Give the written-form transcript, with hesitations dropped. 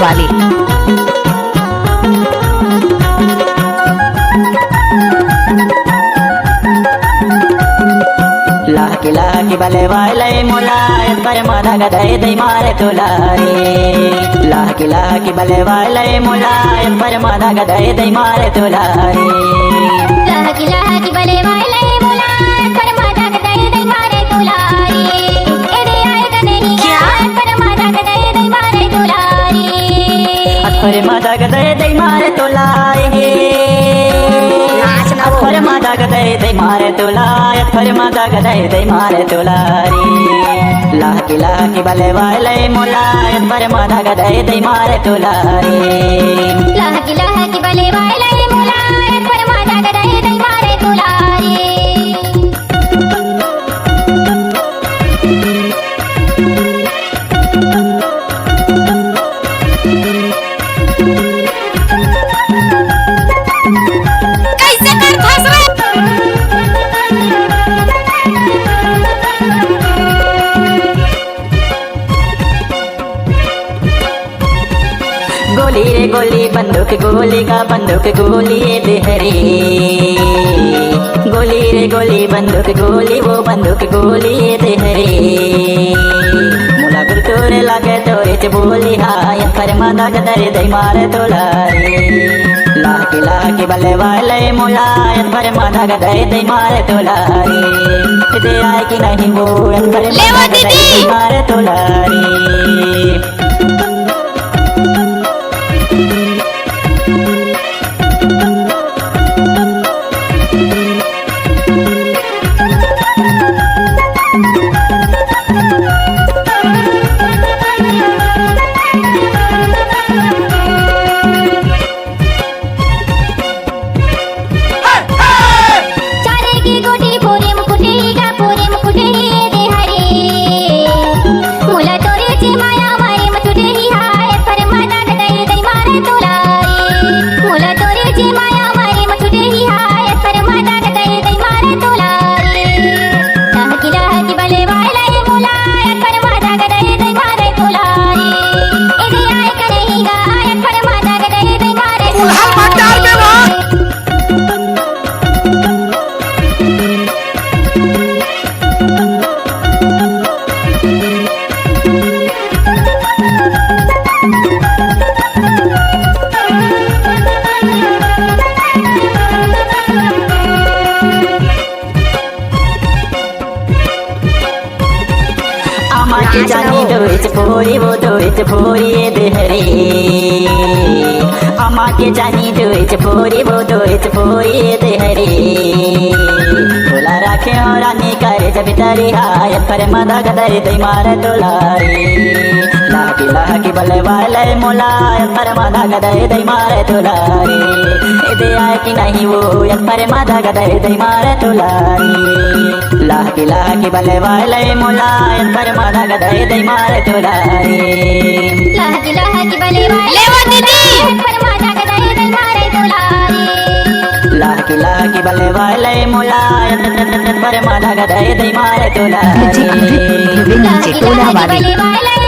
वाली। Laki Laki बले वाले मुलायत पर माधा गदय दे मारे तुलारी। लाकी लाकी बले वाले मुलायत पर माधा गदय दे मारे तुलारी। लाकी लाकी बले वाले मुलायत पर माधा गदय दे मारे तुलारी। एरे आए गदही यार पर माधा गदय दे मारे तुलारी। पर माधा गदय दे मारे तुलारी। पर माधा गदय दे मारे तुलारी। पर माधा गदय दे मारे तुलारी। लाकी लाकी बले वाले मुलायत पर माधा गदय दे मारे तुलारी। लाकी लाकी बले वाले मुलायत पर माधा गदय दे मारे तुलारी। गोली रे गोली बंदूक गोली का बंदूक गोली देहरी। गोली रे गोली बंदूक गोली वो बंदूक गोली देहरी। मुला गुर तोरे लागे तोरे च बोली हाय पर माधा गदय दे मारे तुलारी। लाकी लाकी बले वाले मुलायत पर माधा गदय दे मारे तुलारी। दे आए कि नहीं वो पर माधा गदय दे मारे तुलारी। के जानी दोच फोरी वो दोच फोरी देहरी। अम्मा के जानी दोच फोरी वो दोच फोरी देहरी। बोला रखे और रानी करे जब तारी हाय पर माधा गदय दे मारे तुलारी। लाकी लाकी बले वाले मुलायत पर माधा गदय दे मारे तुलारी। दे आए कि नहीं वो पर माधा गदय दे मारे तुलारी। लाकी लाकी बले वाले मुलायत पर माधा गदय दे मारे तुलारी। लाकी लाकी बले वाले पर माधा गदय दे मारे तुलारी। लाकी लाकी बले वाले मुलायत पर माधा गदय दे मारे तुलारी। लाकी लाकी बले वाले